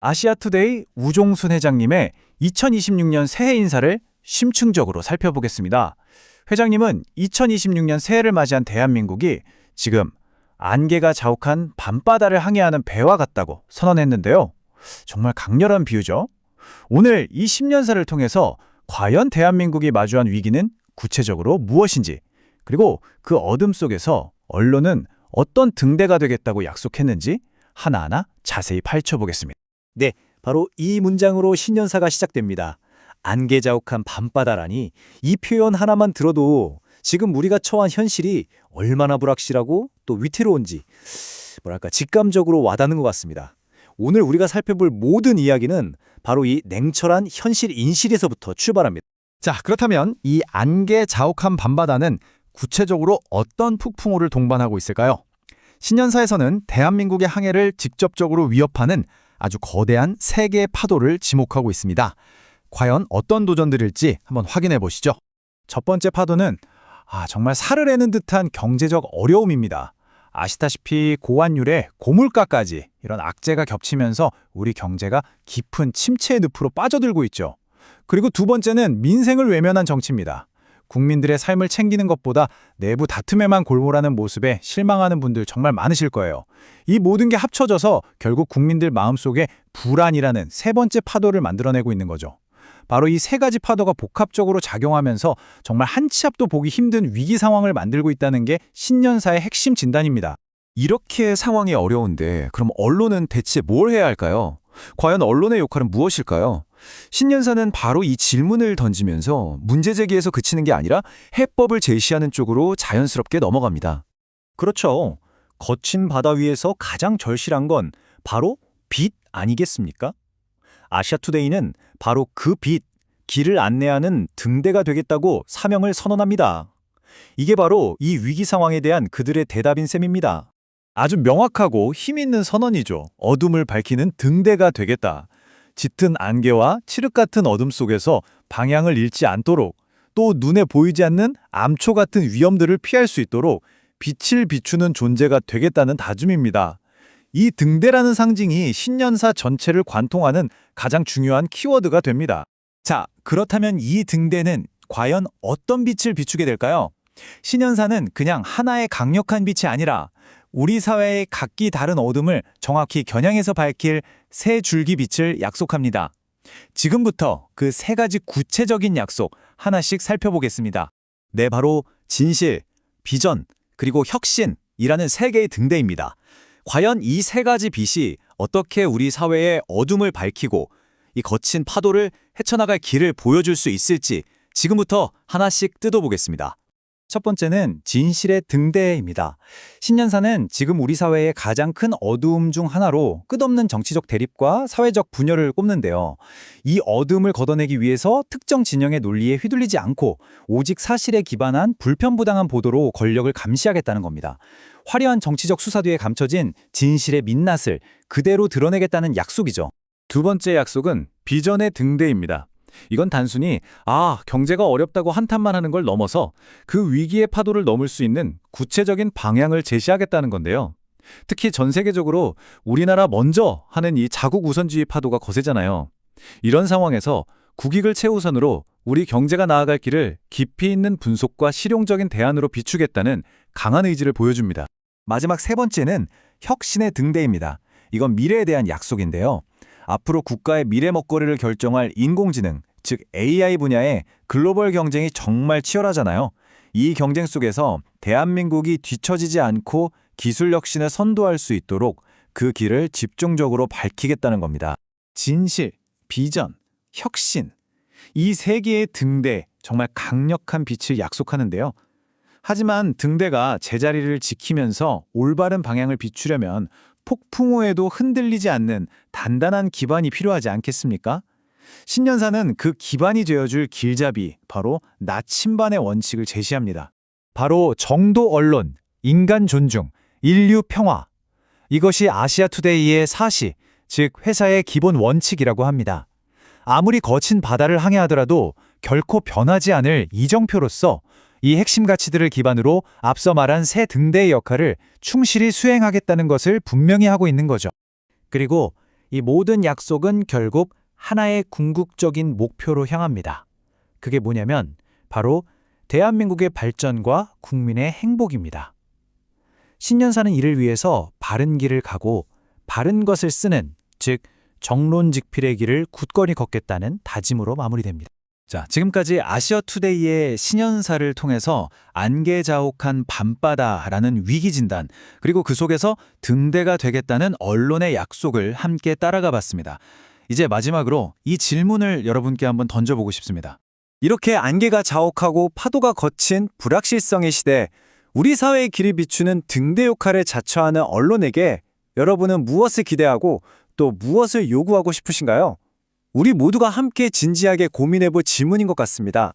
아시아투데이 우종순 회장님의 2026년 새해 인사를 심층적으로 살펴보겠습니다. 회장님은 2026년 새해를 맞이한 대한민국이 지금 안개가 자욱한 밤바다를 항해하는 배와 같다고 선언했는데요. 정말 강렬한 비유죠. 오늘 이 10년사를 통해서 과연 대한민국이 마주한 위기는 구체적으로 무엇인지, 그리고 그 어둠 속에서 언론은 어떤 등대가 되겠다고 약속했는지 하나하나 자세히 파헤쳐보겠습니다. 네, 바로 이 문장으로 신년사가 시작됩니다. 안개자욱한 밤바다라니 이 표현 하나만 들어도 지금 우리가 처한 현실이 얼마나 불확실하고 또 위태로운지 직감적으로 와닿는 것 같습니다. 오늘 우리가 살펴볼 모든 이야기는 바로 이 냉철한 현실 인식에서부터 출발합니다. 자, 그렇다면 이 안개 자욱한 밤바다는 구체적으로 어떤 폭풍우를 동반하고 있을까요? 신년사에서는 대한민국의 항해를 직접적으로 위협하는 아주 거대한 세 개의 파도를 지목하고 있습니다. 과연 어떤 도전들일지 한번 확인해 보시죠. 첫 번째 파도는 정말 살을 애는 듯한 경제적 어려움입니다. 아시다시피 고환율에 고물가까지 이런 악재가 겹치면서 우리 경제가 깊은 침체의 늪으로 빠져들고 있죠. 그리고 두 번째는 민생을 외면한 정치입니다. 국민들의 삶을 챙기는 것보다 내부 다툼에만 골몰하는 모습에 실망하는 분들 정말 많으실 거예요. 이 모든 게 합쳐져서 결국 국민들 마음속에 불안이라는 세 번째 파도를 만들어내고 있는 거죠. 바로 이 세 가지 파도가 복합적으로 작용하면서 정말 한 치 앞도 보기 힘든 위기 상황을 만들고 있다는 게 신년사의 핵심 진단입니다. 이렇게 상황이 어려운데 그럼 언론은 대체 뭘 해야 할까요? 과연 언론의 역할은 무엇일까요? 신년사는 바로 이 질문을 던지면서 문제 제기에서 그치는 게 아니라 해법을 제시하는 쪽으로 자연스럽게 넘어갑니다. 그렇죠. 거친 바다 위에서 가장 절실한 건 바로 빛 아니겠습니까? 아시아투데이는 바로 그 빛, 길을 안내하는 등대가 되겠다고 사명을 선언합니다. 이게 바로 이 위기 상황에 대한 그들의 대답인 셈입니다. 아주 명확하고 힘있는 선언이죠. 어둠을 밝히는 등대가 되겠다. 짙은 안개와 칠흑 같은 어둠 속에서 방향을 잃지 않도록, 또 눈에 보이지 않는 암초 같은 위험들을 피할 수 있도록 빛을 비추는 존재가 되겠다는 다짐입니다. 이 등대라는 상징이 신년사 전체를 관통하는 가장 중요한 키워드가 됩니다. 자, 그렇다면 이 등대는 과연 어떤 빛을 비추게 될까요? 신년사는 그냥 하나의 강력한 빛이 아니라 우리 사회의 각기 다른 어둠을 정확히 겨냥해서 밝힐 세 줄기 빛을 약속합니다. 지금부터 그 세 가지 구체적인 약속 하나씩 살펴보겠습니다. 네, 바로 진실, 비전, 그리고 혁신이라는 세 개의 등대입니다. 과연 이 세 가지 빛이 어떻게 우리 사회의 어둠을 밝히고 이 거친 파도를 헤쳐나갈 길을 보여줄 수 있을지 지금부터 하나씩 뜯어보겠습니다. 첫 번째는 진실의 등대입니다. 신년사는 지금 우리 사회의 가장 큰 어두움 중 하나로 끝없는 정치적 대립과 사회적 분열을 꼽는데요. 이 어둠을 걷어내기 위해서 특정 진영의 논리에 휘둘리지 않고 오직 사실에 기반한 불편부당한 보도로 권력을 감시하겠다는 겁니다. 화려한 정치적 수사 뒤에 감춰진 진실의 민낯을 그대로 드러내겠다는 약속이죠. 두 번째 약속은 비전의 등대입니다. 이건 단순히 경제가 어렵다고 한탄만 하는 걸 넘어서 그 위기의 파도를 넘을 수 있는 구체적인 방향을 제시하겠다는 건데요. 특히 전 세계적으로 우리나라 먼저 하는 이 자국 우선주의 파도가 거세잖아요. 이런 상황에서 국익을 최우선으로 우리 경제가 나아갈 길을 깊이 있는 분석과 실용적인 대안으로 비추겠다는 강한 의지를 보여줍니다. 마지막 세 번째는 혁신의 등대입니다. 이건 미래에 대한 약속인데요. 앞으로 국가의 미래 먹거리를 결정할 인공지능, 즉 AI 분야의 글로벌 경쟁이 정말 치열하잖아요. 이 경쟁 속에서 대한민국이 뒤처지지 않고 기술 혁신을 선도할 수 있도록 그 길을 집중적으로 밝히겠다는 겁니다. 진실, 비전, 혁신. 이 세 개의 등대, 정말 강력한 빛을 약속하는데요. 하지만 등대가 제자리를 지키면서 올바른 방향을 비추려면 폭풍우에도 흔들리지 않는 단단한 기반이 필요하지 않겠습니까? 신년사는 그 기반이 되어줄 길잡이, 바로 나침반의 원칙을 제시합니다. 바로 정도 언론, 인간 존중, 인류 평화. 이것이 아시아투데이의 사시, 즉 회사의 기본 원칙이라고 합니다. 아무리 거친 바다를 항해하더라도 결코 변하지 않을 이정표로서 이 핵심 가치들을 기반으로 앞서 말한 세 등대의 역할을 충실히 수행하겠다는 것을 분명히 하고 있는 거죠. 그리고 이 모든 약속은 결국 하나의 궁극적인 목표로 향합니다. 그게 뭐냐면 바로 대한민국의 발전과 국민의 행복입니다. 신년사는 이를 위해서 바른 길을 가고 바른 것을 쓰는, 즉 정론직필의 길을 굳건히 걷겠다는 다짐으로 마무리됩니다. 자, 지금까지 아시아투데이의 신년사를 통해서 안개자욱한 밤바다라는 위기 진단, 그리고 그 속에서 등대가 되겠다는 언론의 약속을 함께 따라가 봤습니다. 이제 마지막으로 이 질문을 여러분께 한번 던져보고 싶습니다. 이렇게 안개가 자욱하고 파도가 거친 불확실성의 시대, 우리 사회의 길을 비추는 등대 역할을 자처하는 언론에게 여러분은 무엇을 기대하고 또 무엇을 요구하고 싶으신가요? 우리 모두가 함께 진지하게 고민해볼 질문인 것 같습니다.